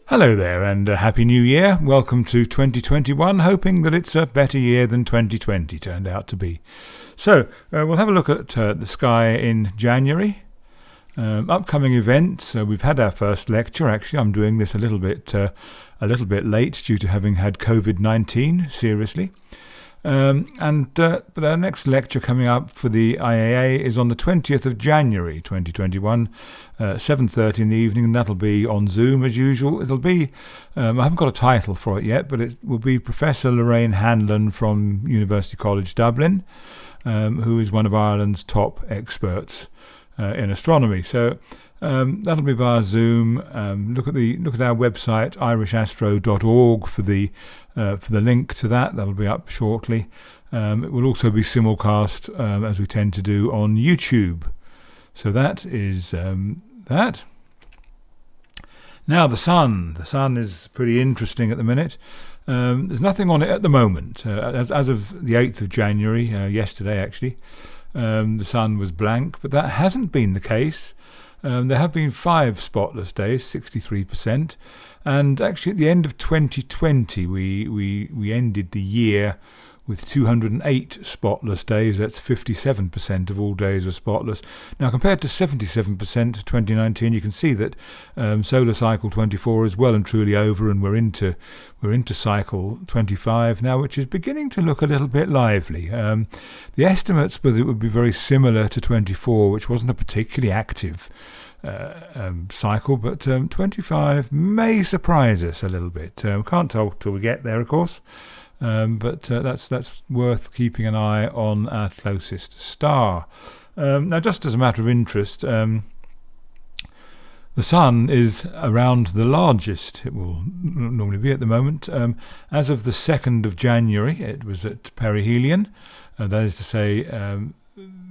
Hello there and Happy New Year. Welcome to 2021, hoping that it's a better year than 2020 turned out to be. So we'll have a look at the sky in January. Upcoming events. We've had our first lecture. Actually, I'm doing this a little bit late due to having had COVID-19, seriously. But our next lecture coming up for the IAA is on the 20th of January 2021, 7:30 in the evening, and that'll be on Zoom as usual. It'll be, I haven't got a title for it yet, but it will be Professor Lorraine Hanlon from University College Dublin, who is one of Ireland's top experts in astronomy. So that'll be via Zoom. Look at our website irishastro.org for the link to that. That'll be up shortly. It will also be simulcast as we tend to do on YouTube. So that is that. Now the sun. The sun is pretty interesting at the minute. There's nothing on it at the moment. As of the 8th of January, yesterday actually, the sun was blank, but that hasn't been the case. There have been 5 spotless days, 63%, and actually at the end of 2020 we ended the year with 208 spotless days. That's 57% of all days were spotless. Now compared to 77% of 2019, you can see that solar cycle 24 is well and truly over, and we're into cycle 25 now, which is beginning to look a little bit lively. The estimates were that it would be very similar to 24, which wasn't a particularly active cycle, but 25 may surprise us a little bit. Can't tell till we get there, of course. But that's worth keeping an eye on our closest star. Now, just as a matter of interest, the Sun is around the largest it will normally be at the moment. As of the 2nd of January, it was at perihelion. That is to say,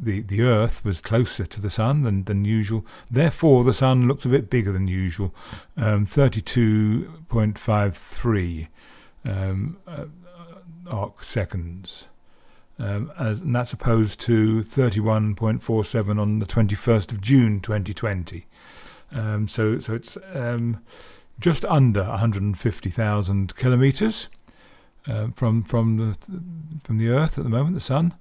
the Earth was closer to the Sun than usual. Therefore, the Sun looks a bit bigger than usual, 32.53 arc seconds, and that's opposed to 31.47 on the 21st of June 2020. So it's just under 150,000 kilometers from the Earth at the moment, the Sun,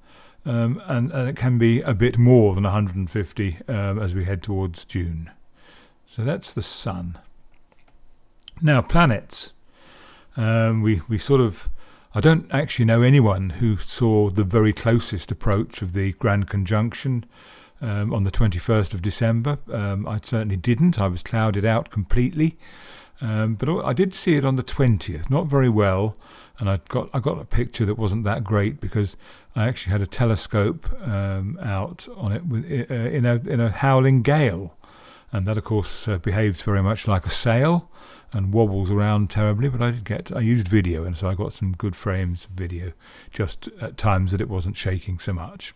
and it can be a bit more than 150 as we head towards June. So that's the Sun. Now planets. We sort of, I don't actually know anyone who saw the very closest approach of the Grand Conjunction on the 21st of December. I certainly didn't. I was clouded out completely. But I did see it on the 20th, not very well, and I got a picture that wasn't that great because I actually had a telescope out on it in a howling gale, and that of course behaves very much like a sail and wobbles around terribly, but I used video, and so I got some good frames of video just at times that it wasn't shaking so much.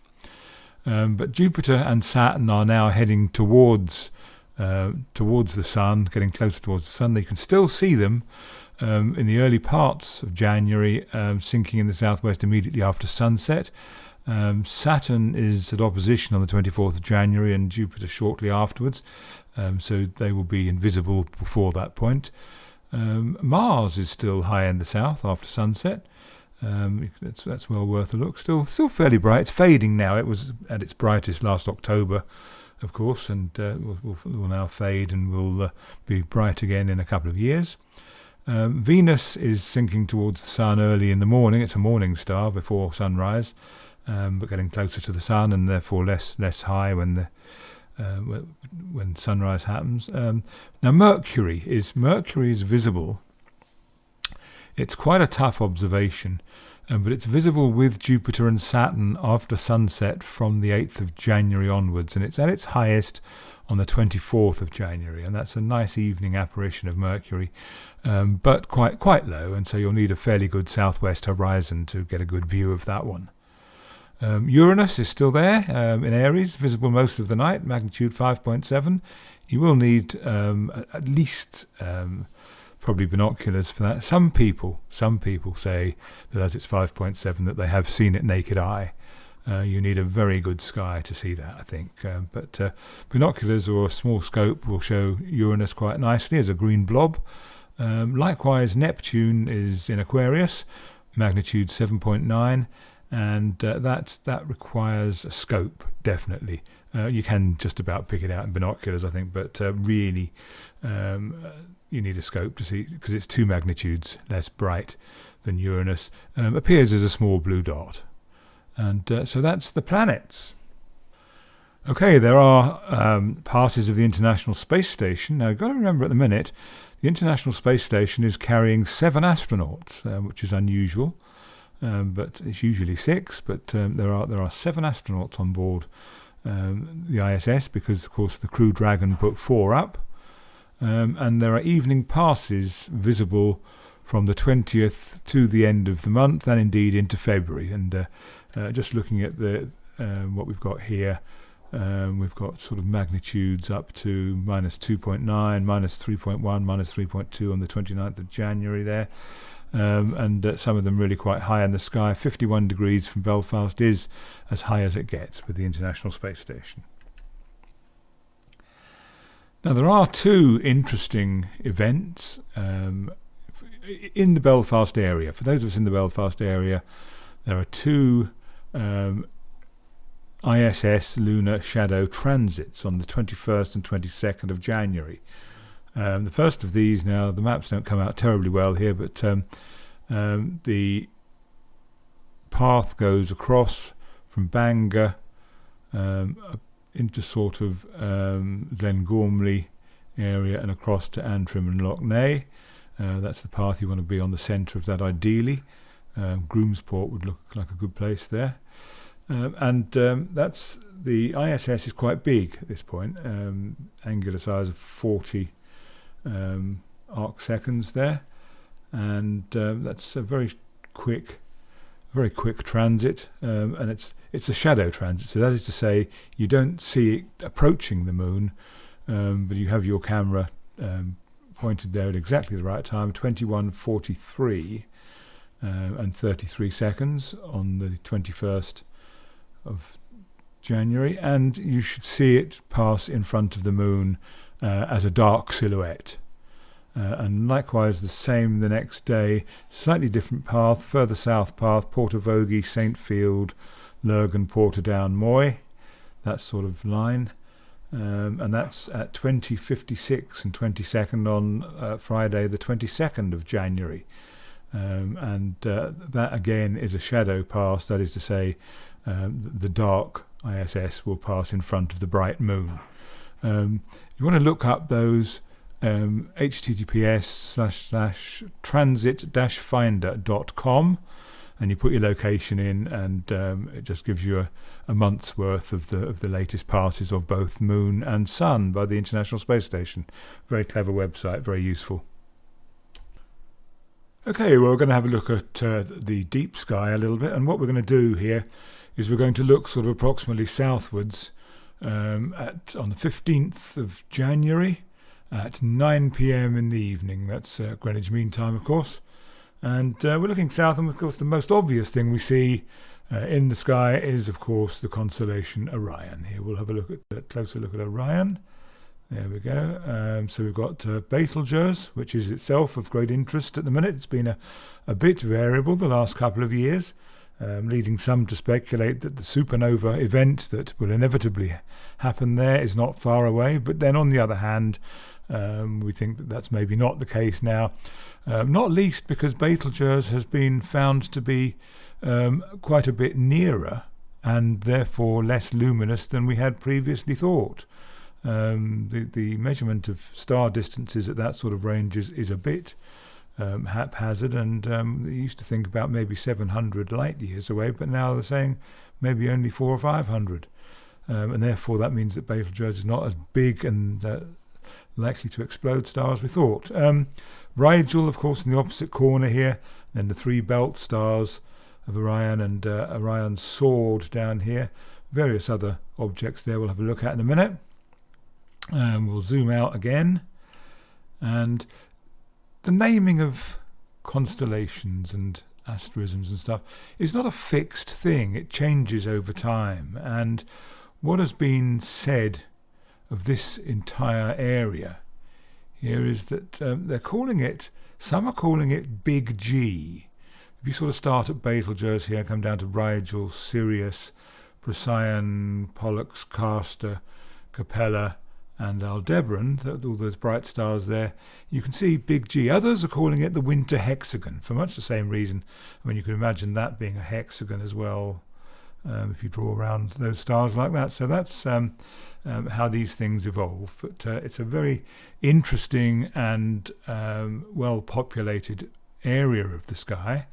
But Jupiter and Saturn are now heading towards the Sun, getting closer towards the Sun. You can still see them in the early parts of January, sinking in the southwest immediately after sunset. Saturn is at opposition on the 24th of January and Jupiter shortly afterwards, so they will be invisible before that point. Mars is still high in the south after sunset. That's well worth a look. Still fairly bright. It's fading now. It was at its brightest last October, of course, and will now fade and will be bright again in a couple of years. Venus is sinking towards the Sun early in the morning. It's a morning star before sunrise, but getting closer to the Sun and therefore less high when sunrise happens. Now Mercury is visible. It's quite a tough observation, but it's visible with Jupiter and Saturn after sunset from the 8th of January onwards, and it's at its highest on the 24th of January, and that's a nice evening apparition of Mercury, but quite low, and so you'll need a fairly good southwest horizon to get a good view of that one. Uranus is still there in Aries, visible most of the night, magnitude 5.7. You will need at least probably binoculars for that. Some people say that as it's 5.7 that they have seen it naked eye. You need a very good sky to see that, I think. But binoculars or a small scope will show Uranus quite nicely as a green blob. Likewise, Neptune is in Aquarius, magnitude 7.9, and that requires a scope, definitely. You can just about pick it out in binoculars, I think, but really you need a scope to see, because it's 2 magnitudes less bright than Uranus. Appears as a small blue dot. And so that's the planets. Okay, there are passes of the International Space Station. Now, you've got to remember at the minute, the International Space Station is carrying 7 astronauts, which is unusual. But it's usually 6, but there are 7 astronauts on board the ISS, because, of course, the Crew Dragon put 4 up. And there are evening passes visible from the 20th to the end of the month, and indeed into February. And just looking at what we've got here, we've got sort of magnitudes up to minus 2.9, minus 3.1, minus 3.2 on the 29th of January there. And some of them really quite high in the sky. 51 degrees from Belfast is as high as it gets with the International Space Station. Now, there are 2 interesting events in the Belfast area. For those of us in the Belfast area, there are 2 ISS lunar shadow transits on the 21st and 22nd of January. The first of these, now the maps don't come out terribly well here, but the path goes across from Bangor into sort of Glengormley area and across to Antrim and Lough Neagh. That's the path you want to be on the centre of that ideally. Groomsport would look like a good place there. That's the ISS is quite big at this point, angular size of 40 arc seconds there, and that's a very quick transit, and it's a shadow transit. So that is to say, you don't see it approaching the moon, but you have your camera pointed there at exactly the right time, 21:43 and 33 seconds on the 21st of January, and you should see it pass in front of the moon as a dark silhouette. And likewise the same the next day, slightly different path, further south path, Portavogie, Saintfield, Lurgan, Portadown, Moy, that sort of line. And that's at 20:56 and 22nd on Friday the 22nd of January. And that again is a shadow pass, that is to say the dark ISS will pass in front of the bright moon. You want to look up those, https://transit-finder.com, and you put your location in, and it just gives you a month's worth of the latest passes of both moon and sun by the International Space Station. Very clever website, very useful. Okay, well, we're going to have a look at the deep sky a little bit, and what we're going to do here is we're going to look sort of approximately southwards on the 15th of January at 9 p.m. in the evening. That's Greenwich Mean Time, of course. And we're looking south, and of course the most obvious thing we see in the sky is, of course, the constellation Orion. Here we'll have a closer look at Orion. There we go. So we've got Betelgeuse, which is itself of great interest at the minute. It's been a bit variable the last couple of years, leading some to speculate that the supernova event that will inevitably happen there is not far away. But then on the other hand, we think that that's maybe not the case now, not least because Betelgeuse has been found to be quite a bit nearer and therefore less luminous than we had previously thought. The measurement of star distances at that sort of range is a bit haphazard, and they used to think about maybe 700 light years away, but now they're saying maybe only 400 or 500, and therefore that means that Betelgeuse is not as big and likely to explode star as we thought. Rigel, of course, in the opposite corner here, then the 3 belt stars of Orion and Orion's sword down here, various other objects there we'll have a look at in a minute. We'll zoom out again, and the naming of constellations and asterisms and stuff is not a fixed thing. It changes over time, and what has been said of this entire area here is that some are calling it Big G. If you sort of start at Betelgeuse here, come down to Rigel, Sirius, Procyon, Pollux, Castor, Capella, and Aldebaran, all those bright stars there, you can see Big G. Others are calling it the winter hexagon for much the same reason. I mean, you can imagine that being a hexagon as well, if you draw around those stars like that. So that's how these things evolve. But it's a very interesting and well-populated area of the sky.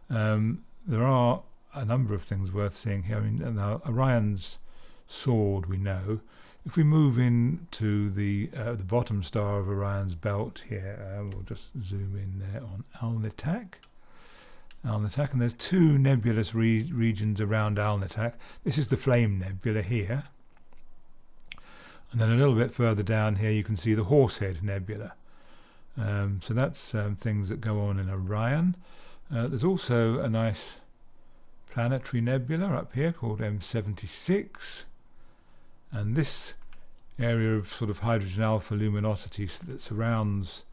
There are a number of things worth seeing here. I mean, now Orion's sword, we know. If we move into the bottom star of Orion's belt here, we'll just zoom in there on Alnitak, and there's two nebulous regions around Alnitak. This is the Flame Nebula here, and then a little bit further down here you can see the Horsehead Nebula. So that's things that go on in Orion. There's also a nice planetary nebula up here called M76. And this area of sort of hydrogen alpha luminosity that surrounds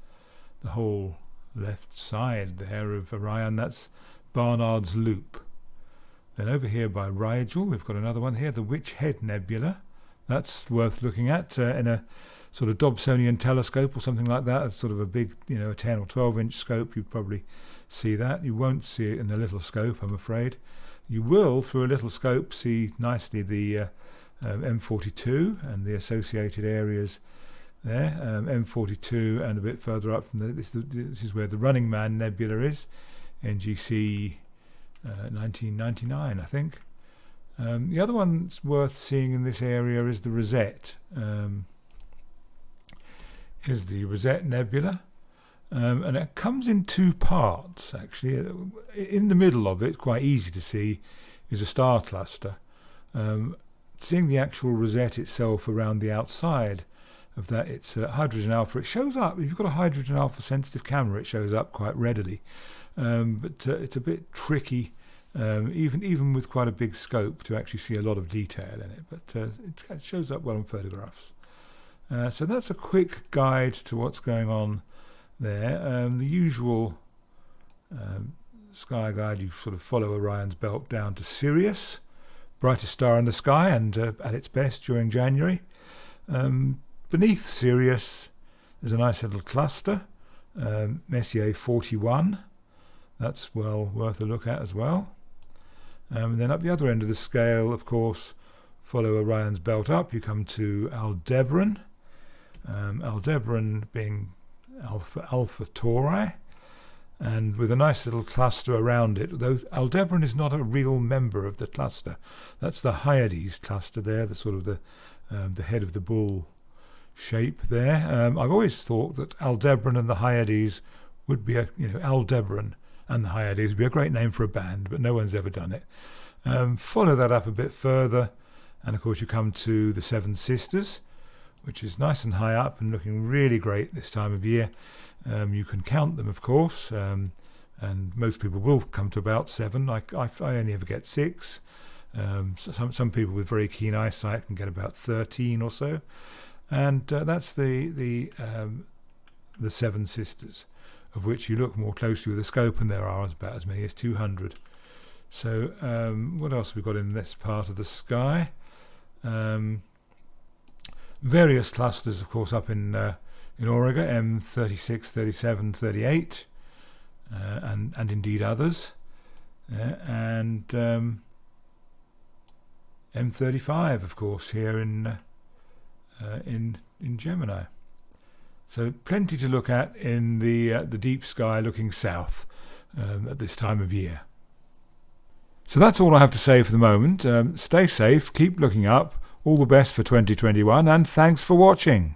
the whole left side there of Orion, that's Barnard's Loop. Then over here by Rigel, we've got another one here, the Witch Head Nebula. That's worth looking at in a sort of Dobsonian telescope or something like that. It's sort of a big, a 10 or 12 inch scope. You'd probably see that. You won't see it in a little scope, I'm afraid. You will, through a little scope, see nicely the M42 and the associated areas there. M42 and a bit further up from this is where the Running Man Nebula is, NGC 1999, I think. The other one that's worth seeing in this area is the Rosette. Is the Rosette Nebula. And it comes in two parts, actually. In the middle of it, quite easy to see, is a star cluster. Seeing the actual Rosette itself around the outside of that, it's hydrogen alpha. It shows up, if you've got a hydrogen alpha sensitive camera, it shows up quite readily. But it's a bit tricky, even with quite a big scope, to actually see a lot of detail in it. But it shows up well in photographs. So that's a quick guide to what's going on there. The usual sky guide, you sort of follow Orion's belt down to Sirius, brightest star in the sky and at its best during January. Beneath Sirius there's a nice little cluster, Messier 41. That's well worth a look at as well. And then up the other end of the scale, of course, follow Orion's belt up, you come to Aldebaran. Aldebaran being Alpha Tauri, and with a nice little cluster around it, though Aldebaran is not a real member of the cluster. That's the Hyades cluster there, the sort of the head of the bull shape there. I've always thought that Aldebaran and the Hyades would be Aldebaran and the Hyades would be a great name for a band, but no one's ever done it. Follow that up a bit further, and of course you come to the Seven Sisters, which is nice and high up and looking really great this time of year. You can count them, of course, and most people will come to about 7. I only ever get 6. Some people with very keen eyesight can get about 13 or so, and that's the Seven Sisters, of which you look more closely with a scope, and there are about as many as 200. So what else have we got in this part of the sky? Various clusters, of course, up in Auriga, M36, 37, 38, and indeed others, and M35, of course, here in Gemini. So plenty to look at in the deep sky, looking south at this time of year. So that's all I have to say for the moment. Stay safe, keep looking up. All the best for 2021, and thanks for watching.